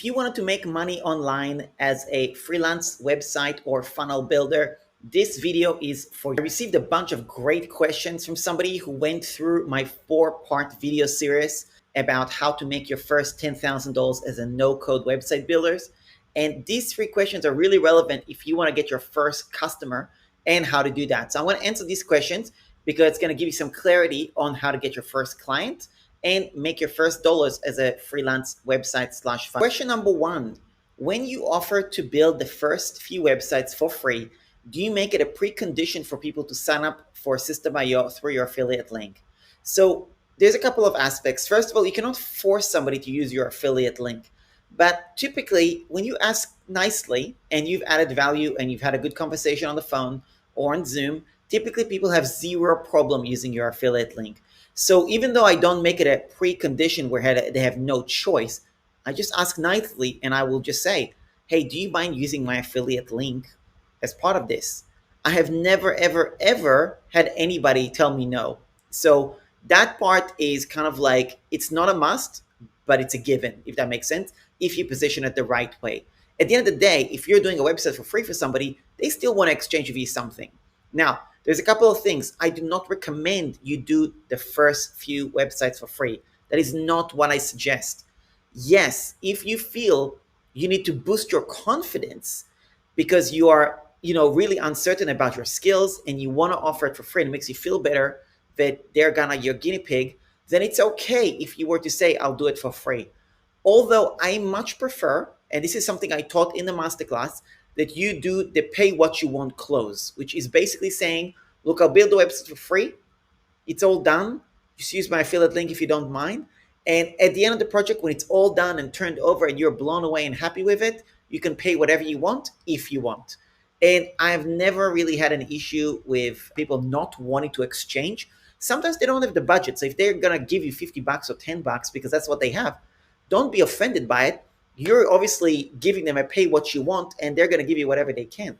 If you wanted to make money online as a freelance website or funnel builder, this video is for you. I received a bunch of great questions from somebody who went through my 4-part video series about how to make your first $10,000 as a no-code website builders. And these 3 questions are really relevant if you want to get your first customer and how to do that. So I want to answer these questions because it's going to give you some clarity on how to get your first client and make your first dollars as a freelance website slash funnel. Question number 1, when you offer to build the first few websites for free, do you make it a precondition for people to sign up for System.io through your affiliate link? So there's a couple of aspects. First of all, you cannot force somebody to use your affiliate link. But typically, when you ask nicely and you've added value and you've had a good conversation on the phone or on Zoom, typically people have zero problem using your affiliate link. So even though I don't make it a precondition where they have no choice, I just ask nicely and I will just say, hey, do you mind using my affiliate link as part of this? I have never, ever, ever had anybody tell me no. So that part is kind of like, it's not a must, but it's a given, if that makes sense, if you position it the right way. At the end of the day, if you're doing a website for free for somebody, they still want to exchange with you something. Now, there's a couple of things. I do not recommend you do the first few websites for free. That is not what I suggest. Yes, if you feel you need to boost your confidence because you are, really uncertain about your skills and you want to offer it for free and it makes you feel better that they're gonna your guinea pig, then it's okay if you were to say, I'll do it for free. Although I much prefer, and this is something I taught in the masterclass, that you do the pay what you want close, which is basically saying, look, I'll build the website for free. It's all done. Just use my affiliate link if you don't mind. And at the end of the project, when it's all done and turned over and you're blown away and happy with it, you can pay whatever you want if you want. And I've never really had an issue with people not wanting to exchange. Sometimes they don't have the budget. So if they're going to give you $50 or $10 because that's what they have, don't be offended by it. You're obviously giving them a pay what you want and they're going to give you whatever they can.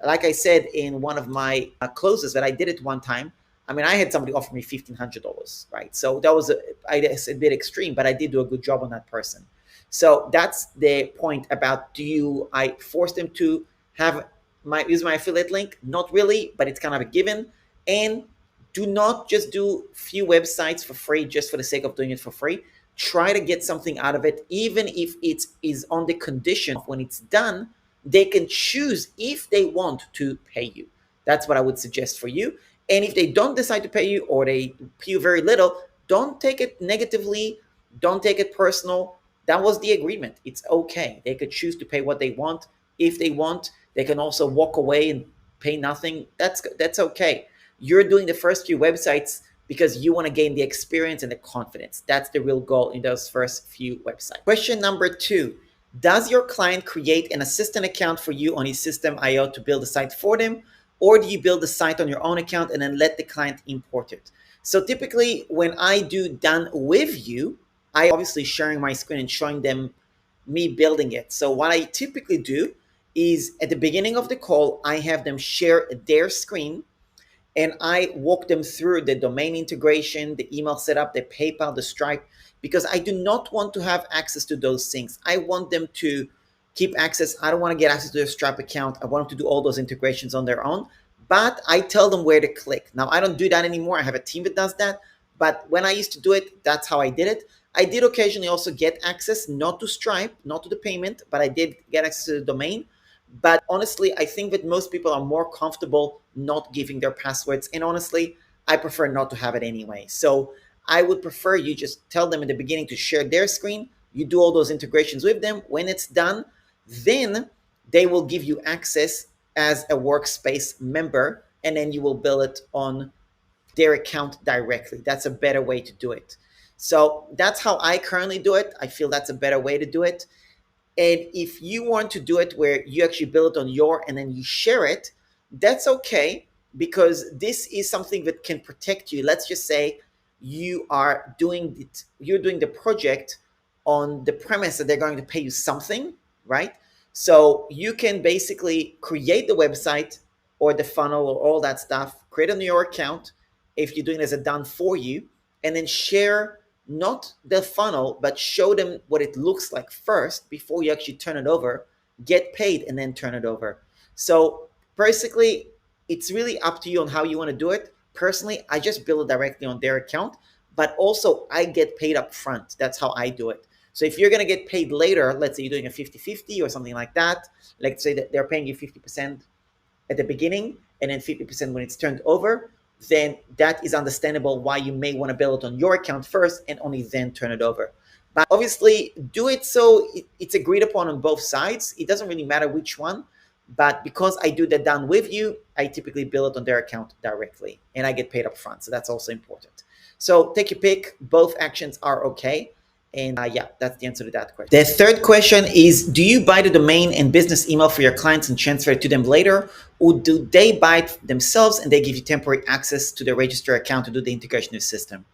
Like I said in one of my closes that I did it one time, I had somebody offer me $1,500, right? So that was a bit extreme, but I did do a good job on that person. So that's the point about I force them to use my affiliate link? Not really, but it's kind of a given. And do not just do few websites for free just for the sake of doing it for free. Try to get something out of it, even if it is on the condition when it's done, they can choose if they want to pay you. That's what I would suggest for you. And if they don't decide to pay you or they pay you very little, don't take it negatively. Don't take it personal. That was the agreement. It's okay. They could choose to pay what they want. If they want, they can also walk away and pay nothing. That's okay. You're doing the first few websites because you want to gain the experience and the confidence. That's the real goal in those first few websites. Question number 2. Does your client create an assistant account for you on his System.io to build a site for them? Or do you build the site on your own account and then let the client import it? So typically when I do done with you, I obviously sharing my screen and showing them me building it. So what I typically do is at the beginning of the call, I have them share their screen and I walk them through the domain integration, the email setup, the PayPal, the Stripe, because I do not want to have access to those things. I want them to keep access. I don't want to get access to their Stripe account. I want them to do all those integrations on their own, but I tell them where to click. Now, I don't do that anymore. I have a team that does that, but when I used to do it, that's how I did it. I did occasionally also get access, not to Stripe, not to the payment, but I did get access to the domain. But honestly, I think that most people are more comfortable not giving their passwords. And honestly, I prefer not to have it anyway. So I would prefer you just tell them in the beginning to share their screen. You do all those integrations with them. When it's done, then they will give you access as a workspace member, and then you will bill it on their account directly. That's a better way to do it. So that's how I currently do it. I feel that's a better way to do it. And if you want to do it where you actually build it on your and then you share it, that's okay, because this is something that can protect you. Let's just say you're doing the project on the premise that they're going to pay you something, right? So you can basically create the website or the funnel or all that stuff, create it on your account if you're doing it as a done for you, and then share not the funnel, but show them what it looks like first before you actually turn it over, get paid, and then turn it over. So basically, it's really up to you on how you want to do it. Personally, I just bill it directly on their account, but also I get paid up front. That's how I do it. So if you're going to get paid later, let's say you're doing a 50-50 or something like that, like say that they're paying you 50% at the beginning and then 50% when it's turned over, then that is understandable why you may want to bill it on your account first and only then turn it over. But obviously, do it so it's agreed upon on both sides. It doesn't really matter which one. But because I do that down with you, I typically bill it on their account directly and I get paid up front. So that's also important. So take your pick. Both actions are okay. And yeah, that's the answer to that question. The third question is, do you buy the domain and business email for your clients and transfer it to them later? Or do they buy it themselves and they give you temporary access to the register account to do the integration of the system?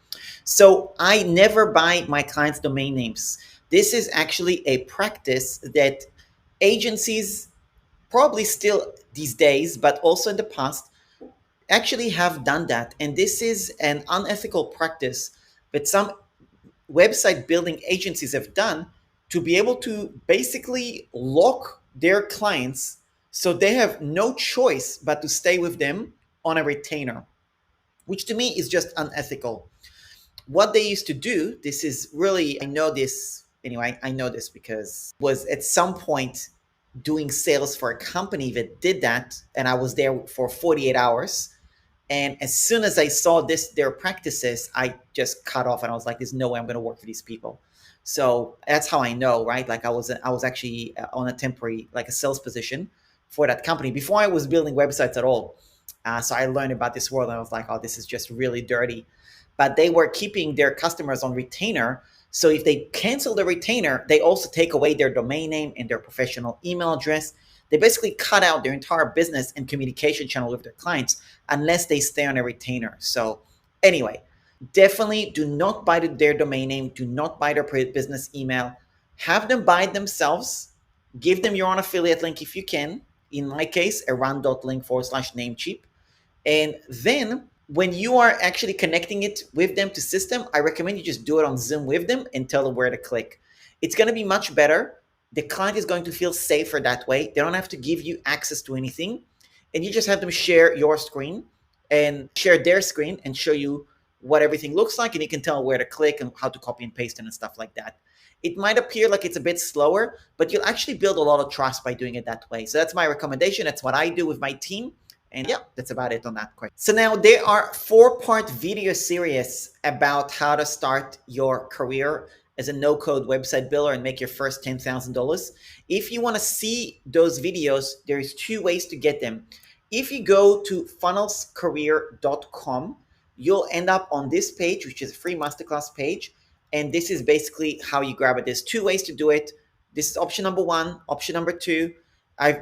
So I never buy my clients' domain names. This is actually a practice that agencies probably still these days, but also in the past, actually have done that. And this is an unethical practice that some website building agencies have done to be able to basically lock their clients so they have no choice but to stay with them on a retainer, which to me is just unethical. What they used to do, this is really, I know this, anyway, I know this because I was at some point doing sales for a company that did that, and I was there for 48 hours. And as soon as I saw their practices, I just cut off and I was like, there's no way I'm going to work for these people. So that's how I know, right? Like I was actually on a temporary, like a sales position for that company before I was building websites at all. So I learned about this world and I was like, oh, this is just really dirty. But they were keeping their customers on retainer. So if they cancel the retainer, they also take away their domain name and their professional email address. They basically cut out their entire business and communication channel with their clients unless they stay on a retainer. So anyway, definitely do not buy their domain name. Do not buy their business email. Have them buy it themselves. Give them your own affiliate link if you can. In my case, aran.link/Namecheap. And then when you are actually connecting it with them to system, I recommend you just do it on Zoom with them and tell them where to click. It's going to be much better. The client is going to feel safer that way. They don't have to give you access to anything. And you just have them share your screen and share their screen and show you what everything looks like. And you can tell where to click and how to copy and paste and stuff like that. It might appear like it's a bit slower, but you'll actually build a lot of trust by doing it that way. So that's my recommendation. That's what I do with my team. And yeah, that's about it on that question. So now there are 4-part video series about how to start your career as a no-code website builder and make your first $10,000. If you want to see those videos, there's 2 ways to get them. If you go to funnelscareer.com, you'll end up on this page, which is a free masterclass page. And this is basically how you grab it. There's 2 ways to do it. This is option number 1. Option number 2,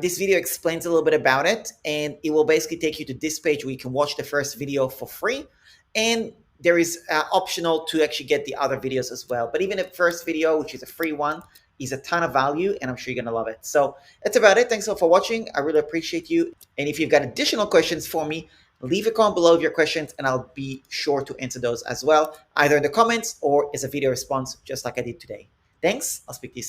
this video explains a little bit about it, and it will basically take you to this page where you can watch the first video for free. And there is optional to actually get the other videos as well. But even the first video, which is a free one, is a ton of value, and I'm sure you're going to love it. So that's about it. Thanks all for watching. I really appreciate you. And if you've got additional questions for me, leave a comment below of your questions, and I'll be sure to answer those as well, either in the comments or as a video response, just like I did today. Thanks. I'll speak to you soon.